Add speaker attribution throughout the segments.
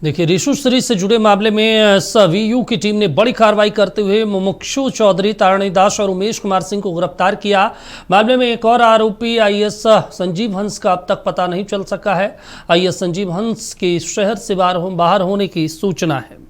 Speaker 1: देखिए, ऋषु श्री से जुड़े मामले में SVU की टीम ने बड़ी कार्रवाई करते हुए मुमुक्षु चौधरी, तारणी दास और उमेश कुमार सिंह को गिरफ्तार किया। मामले में एक और आरोपी IAS संजीव हंस का अब तक पता नहीं चल सका है। IAS संजीव हंस के शहर से बाहर होने की सूचना है।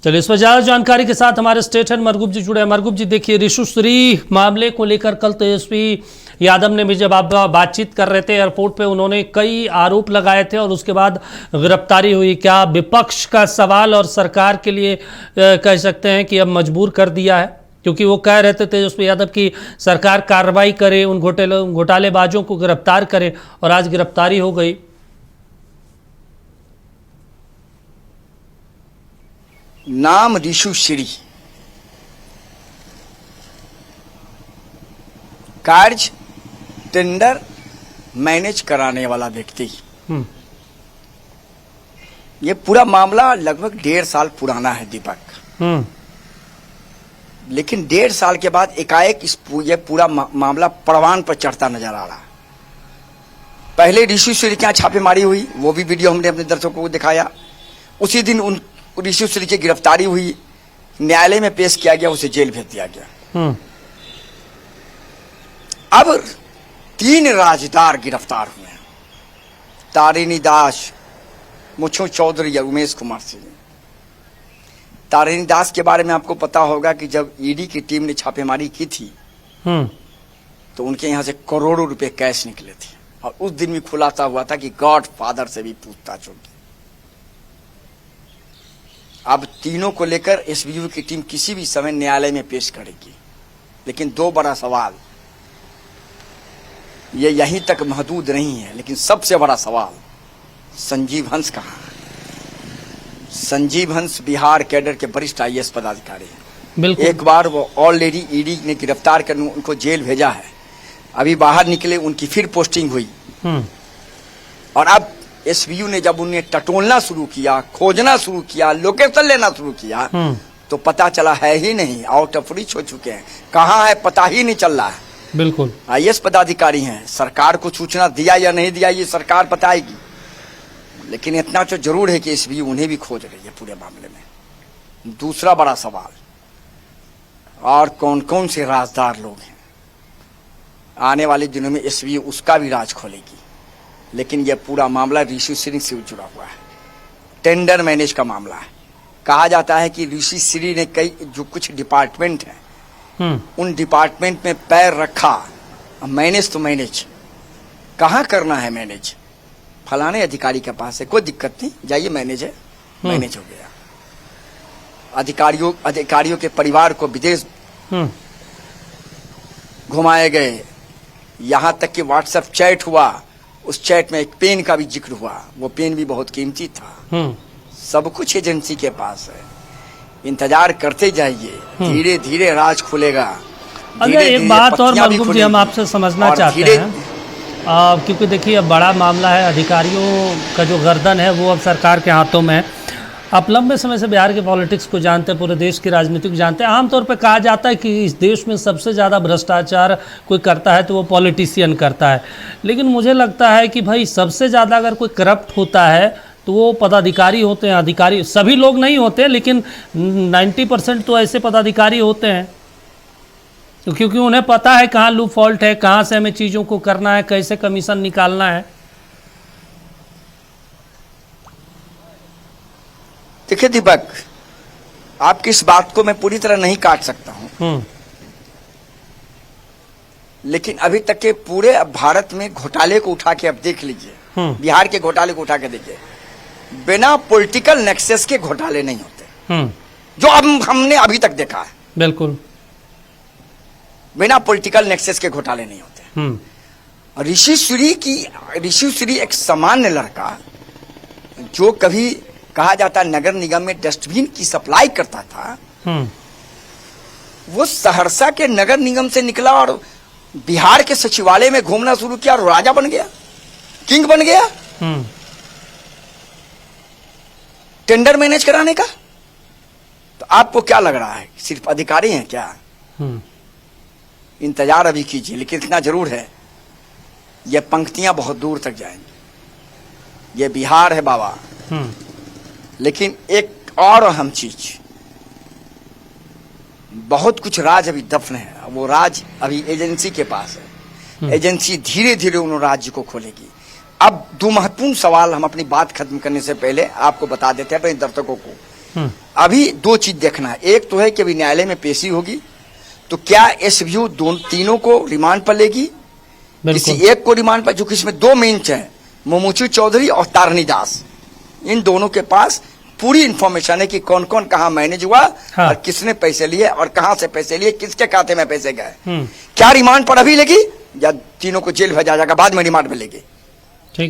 Speaker 1: चलिए, इस पर ज्यादा जानकारी के साथ हमारे स्टेट हेड मरगूब जी जुड़े हैं। मरगूब जी, देखिए, ऋषु श्री मामले को लेकर कल तेजस्वी यादव ने भी जब आप बातचीत कर रहे थे एयरपोर्ट पे, उन्होंने कई आरोप लगाए थे और उसके बाद गिरफ्तारी हुई। क्या विपक्ष का सवाल और सरकार के लिए कह सकते हैं कि अब मजबूर कर दिया है? क्योंकि वो कह रहे थे तेजस्वी यादव की सरकार कार्रवाई करे, उन घोटालेबाजों को गिरफ्तार करे, और आज गिरफ्तारी हो गई।
Speaker 2: नाम ऋषु श्री, कार्य टेंडर मैनेज कराने वाला व्यक्ति। ये पूरा मामला लगभग 1.5 साल पुराना है दीपक। लेकिन 1.5 साल के बाद एकाएक ये पूरा मामला परवान पर चढ़ता नजर आ रहा। पहले ऋषु श्री के यहाँ छापेमारी हुई, वो भी वीडियो हमने अपने दर्शकों को दिखाया। उसी दिन उन ऋषु श्री की गिरफ्तारी हुई, न्यायालय में पेश किया गया, उसे जेल भेज दिया गया। अब 3 राजदार गिरफ्तार हुए हैं, तारिणी दास, मुमुक्षु चौधरी या उमेश कुमार सिंह। तारिणी दास के बारे में आपको पता होगा कि जब ईडी की टीम ने छापेमारी की थी तो उनके यहां से करोड़ों रुपए कैश निकले थे, और उस दिन भी खुलासा हुआ था कि गॉड फादर से भी पूछताछ होगी। अब तीनों को लेकर SVU की टीम किसी भी समय न्यायालय में पेश करेगी, लेकिन 2 बड़ा सवाल ये यहीं तक महदूद नहीं है। लेकिन सबसे बड़ा सवाल, संजीव हंस कहाँ है? संजीव हंस बिहार कैडर के वरिष्ठ IAS पदाधिकारी हैं। एक बार वो ऑलरेडी ईडी ने गिरफ्तार कर उनको जेल भेजा है, अभी बाहर निकले, उनकी फिर पोस्टिंग हुई। और अब SVU ने जब उन्हें टटोलना शुरू किया, खोजना शुरू किया, लोकेशन लेना शुरू किया, तो पता चला है ही नहीं, आउट ऑफ रीच हो चुके हैं। कहाँ है पता ही नहीं चल रहा है।
Speaker 1: बिल्कुल,
Speaker 2: IAS पदाधिकारी हैं, सरकार को सूचना दिया या नहीं दिया ये सरकार बताएगी। लेकिन इतना तो जरूर है कि SVU उन्हें भी खोज रही है पूरे मामले में। दूसरा बड़ा सवाल, और कौन कौन से राजदार लोग हैं? आने वाले दिनों में SVU उसका भी राज खोलेगी। लेकिन यह पूरा मामला ऋषु श्री से जुड़ा हुआ है, टेंडर मैनेज का मामला है। कहा जाता है कि ऋषु श्री ने कई जो कुछ डिपार्टमेंट हैं उन डिपार्टमेंट में पैर रखा। मैनेज तो मैनेज कहाँ करना है? मैनेज फलाने अधिकारी के पास है, कोई दिक्कत नहीं, जाइए मैनेज है, मैनेज हो गया। अधिकारियों के परिवार को विदेश घुमाए गए, यहां तक कि व्हाट्सएप चैट हुआ, उस चैट में एक पेन का भी जिक्र हुआ, वो पेन भी बहुत कीमती था। सब कुछ एजेंसी के पास है, इंतजार करते जाइए, धीरे धीरे राज खुलेगा।
Speaker 1: अगर एक बात और मरगूब जी हम आपसे समझना चाहते हैं, क्योंकि देखिए अब बड़ा मामला है, अधिकारियों का जो गर्दन है वो अब सरकार के हाथों में है। आप लंबे समय से बिहार के पॉलिटिक्स को जानते हैं, पूरे देश की राजनीति को जानते हैं। आमतौर पे कहा जाता है कि इस देश में सबसे ज़्यादा भ्रष्टाचार कोई करता है तो वो पॉलिटिशियन करता है। लेकिन मुझे लगता है कि भाई सबसे ज़्यादा अगर कोई करप्ट होता है तो वो पदाधिकारी होते हैं। अधिकारी सभी लोग नहीं होते, लेकिन 90% तो ऐसे पदाधिकारी होते हैं, तो क्योंकि उन्हें पता है कहाँ लूप फॉल्ट है, कहाँ से हमें चीज़ों को करना है, कैसे कमीशन निकालना है।
Speaker 2: देखिए दीपक, आपकी इस बात को मैं पूरी तरह नहीं काट सकता हूं, लेकिन अभी तक के पूरे भारत में घोटाले को उठा के अब देख लीजिए, बिहार के घोटाले को उठा के देखिए, बिना पॉलिटिकल नेक्सस के घोटाले नहीं होते, जो अब हमने अभी तक देखा है।
Speaker 1: बिल्कुल,
Speaker 2: बिना पॉलिटिकल नेक्सस के घोटाले नहीं होते। ऋषु श्री एक सामान्य लड़का, जो कभी कहा जाता नगर निगम में डस्टबिन की सप्लाई करता था, वो सहरसा के नगर निगम से निकला और बिहार के सचिवालय में घूमना शुरू किया और राजा बन गया, किंग बन गया टेंडर मैनेज कराने का। तो आपको क्या लग रहा है, सिर्फ अधिकारी हैं क्या? इंतजार अभी कीजिए, लेकिन इतना जरूर है, ये पंक्तियां बहुत दूर तक जाएंगी। ये बिहार है बाबा, लेकिन एक और अहम चीज, बहुत कुछ राज अभी दफन है, वो राज अभी एजेंसी के पास है। एजेंसी धीरे धीरे उन राज्य को खोलेगी। अब दो महत्वपूर्ण सवाल हम अपनी बात खत्म करने से पहले आपको बता देते हैं अपने दर्शकों को। अभी दो चीज देखना है, एक तो है कि अभी न्यायालय में पेशी होगी, तो क्या एसबीयू तीनों को रिमांड पर लेगी, किसी एक को रिमांड पर, जो कि इसमें दो मेंच है, मोमूचू चौधरी और तारनी दास, इन दोनों के पास पूरी इंफॉर्मेशन है कि कौन कौन कहां मैनेज हुआ, हाँ। और किसने पैसे लिए और कहां से पैसे लिए, किसके खाते में पैसे गए। क्या रिमांड पर अभी लेगी या तीनों को जेल भेजा जाएगा बाद में रिमांड में लेगी।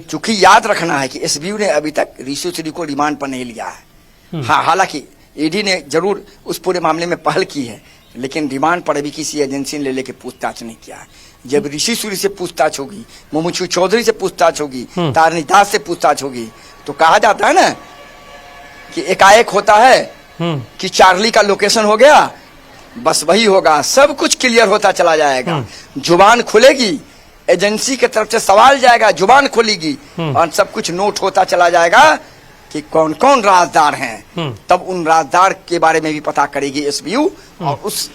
Speaker 2: चूंकि याद रखना है कि एसबीयू ने अभी तक ऋषि श्री को रिमांड पर नहीं लिया है। हाँ, हालांकि ईडी ने जरूर उस पूरे मामले में पहल की है, लेकिन रिमांड पर अभी किसी एजेंसी ने लेके पूछताछ नहीं किया है। जब ऋषि सूरी से पूछताछ होगी, मोमूचू चौधरी से पूछताछ होगी, तारनी दास से पूछताछ होगी, तो कहा जाता है ना कि एकाएक होता है कि चार्ली का लोकेशन हो गया, बस वही होगा, सब कुछ क्लियर होता चला जाएगा। जुबान खुलेगी, एजेंसी की तरफ से सवाल जाएगा, जुबान खुलेगी और सब कुछ नोट होता चला जाएगा कि कौन कौन राजदार हैं। तब उन राजदार के बारे में भी पता करेगी एसबीयू। और उस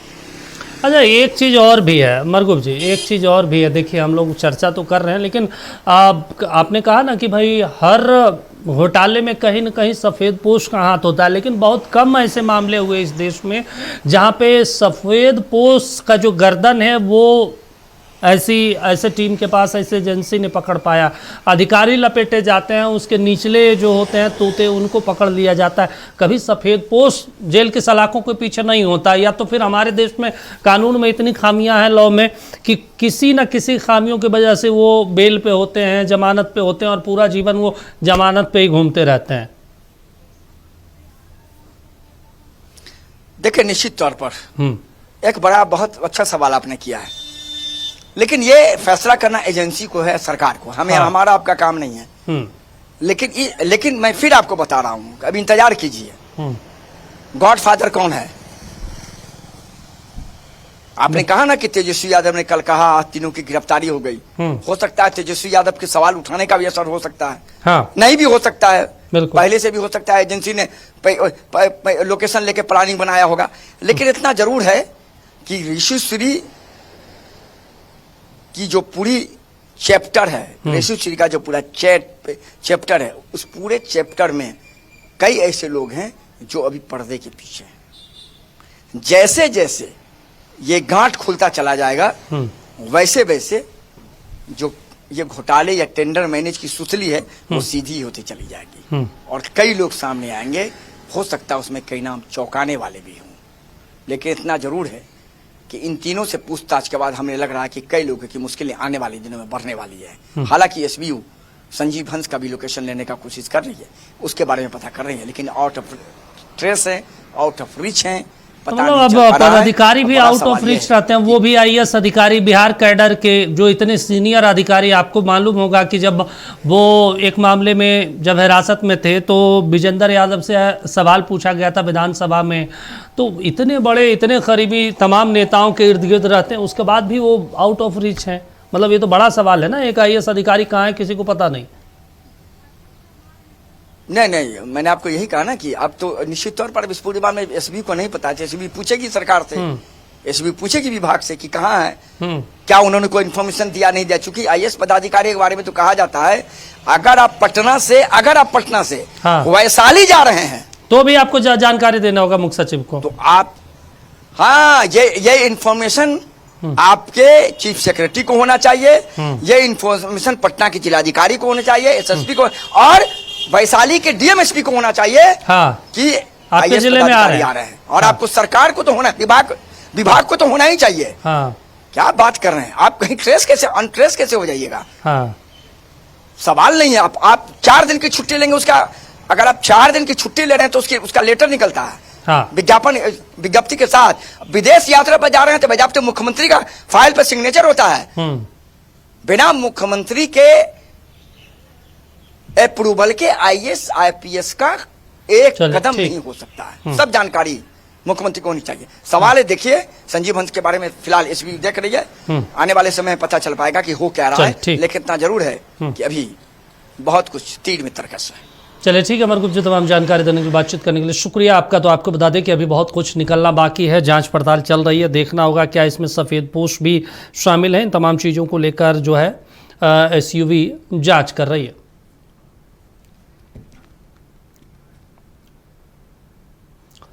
Speaker 1: अच्छा, एक चीज़ और भी है मरगुब जी, एक चीज़ और भी है। देखिए, हम लोग चर्चा तो कर रहे हैं, लेकिन आपने कहा ना कि भाई हर घोटाले में कहीं न कहीं सफ़ेद पोश का हाथ होता है, लेकिन बहुत कम ऐसे मामले हुए इस देश में जहाँ पे सफ़ेद पोश का जो गर्दन है वो ऐसे टीम के पास, ऐसे एजेंसी ने पकड़ पाया। अधिकारी लपेटे जाते हैं, उसके निचले जो होते हैं तोते, उनको पकड़ लिया जाता है। कभी सफ़ेद पोश जेल के सलाखों के पीछे नहीं होता, या तो फिर हमारे देश में कानून में इतनी खामियां हैं, लॉ में, कि किसी न किसी खामियों की वजह से वो बेल पे होते हैं, जमानत पे होते हैं और पूरा जीवन वो जमानत पे ही घूमते रहते हैं।
Speaker 2: देखिए, निश्चित तौर पर एक बड़ा बहुत अच्छा सवाल आपने किया है, लेकिन ये फैसला करना एजेंसी को है, सरकार को, हमें, हाँ। हमारा आपका काम नहीं है। लेकिन मैं फिर आपको बता रहा हूं, अभी इंतजार कीजिए। गॉडफादर कौन है? आपने कहा ना कि तेजस्वी यादव ने कल कहा तीनों की गिरफ्तारी हो गई। हो सकता है तेजस्वी यादव के सवाल उठाने का भी असर हो सकता है, हाँ। नहीं भी हो सकता है, पहले से भी हो सकता है, एजेंसी ने लोकेशन लेके प्लानिंग बनाया होगा। लेकिन इतना जरूर है कि ऋषि श्री की जो पूरी चैप्टर है, ऋषि श्री का जो पूरा चैप्टर है, उस पूरे चैप्टर में कई ऐसे लोग हैं जो अभी पर्दे के पीछे हैं। जैसे जैसे ये गांठ खुलता चला जाएगा, वैसे वैसे जो ये घोटाले या टेंडर मैनेज की सुतली है वो सीधी होती चली जाएगी और कई लोग सामने आएंगे। हो सकता है उसमें कई नाम चौंकाने वाले भी हों, लेकिन इतना जरूर है कि इन तीनों से पूछताछ के बाद हमें लग रहा है कि कई लोगों की मुश्किलें आने वाले दिनों में बढ़ने वाली है। हालांकि एसबीयू संजीव हंस का भी लोकेशन लेने का कोशिश कर रही है, उसके बारे में पता कर रही है, लेकिन आउट ऑफ ट्रेस है, आउट ऑफ रीच है।
Speaker 1: मतलब अब पदाधिकारी भी आउट ऑफ रीच रहते हैं, वो भी आईएएस अधिकारी, बिहार कैडर के जो इतने सीनियर अधिकारी। आपको मालूम होगा कि जब वो एक मामले में जब हिरासत में थे तो विजेंद्र यादव से सवाल पूछा गया था विधानसभा में, तो इतने बड़े, इतने करीबी तमाम नेताओं के इर्द गिर्द रहते हैं, उसके बाद भी वो आउट ऑफ रीच हैं। मतलब ये तो बड़ा सवाल है ना, एक आईएएस अधिकारी कहाँ है किसी को पता नहीं।
Speaker 2: नहीं, मैंने आपको यही कहा ना कि अब तो निश्चित तौर पर इस पूरे बारे में एसबीयू को नहीं पता है। एसबीयू पूछेगी सरकार से, एसबीयू पूछेगी विभाग से कि कहाँ है, क्या उन्होंने कोई इन्फॉर्मेशन दिया नहीं दिया। चूंकि आईएएस पदाधिकारी के बारे में तो कहा जाता है अगर आप पटना से हाँ। वैशाली जा रहे हैं
Speaker 1: तो भी आपको जानकारी देना होगा मुख्य सचिव को। तो
Speaker 2: आप, हाँ, ये इन्फॉर्मेशन आपके चीफ सेक्रेटरी को होना चाहिए, ये इन्फॉर्मेशन पटना के जिलाधिकारी को होना चाहिए, एसएसपी को, और वैशाली के डीएमएसपी को होना चाहिए, हाँ, कि
Speaker 1: आपके जिले में आ रहे हैं।
Speaker 2: और हाँ। आपको सरकार को तो होना, विभाग को तो होना ही चाहिए। हाँ। क्या बात कर रहे हैं आप? कहीं अनट्रेस कैसे हो जाइएगा? हाँ। सवाल नहीं है। आप 4 दिन की छुट्टी लेंगे, उसका अगर आप 4 दिन की छुट्टी ले रहे हैं तो उसका लेटर निकलता है, हाँ। विज्ञप्ति के साथ। विदेश यात्रा पर जा रहे हैं तो बजाबते मुख्यमंत्री का फाइल पर सिग्नेचर होता है। बिना मुख्यमंत्री के अप्रूवल के आईएएस आईपीएस का एक कदम नहीं हो सकता है। सब जानकारी मुख्यमंत्री को होनी चाहिए। सवाल है, देखिए संजीव हंस के बारे में फिलहाल एसबी देख रही है, आने वाले समय में पता चल पाएगा कि हो क्या रहा है, लेकिन इतना जरूर है कि अभी बहुत कुछ तीर में तरकस है।
Speaker 1: चलिए ठीक है, अमर गुप्ता जी तमाम जानकारी देने के लिए, बातचीत करने के लिए शुक्रिया आपका। तो आपको बता दें कि अभी बहुत कुछ निकलना बाकी है, जांच पड़ताल चल रही है, देखना होगा क्या इसमें सफ़ेद पोश भी शामिल हैं। इन तमाम चीज़ों को लेकर जो है एसयूवी जांच कर रही है।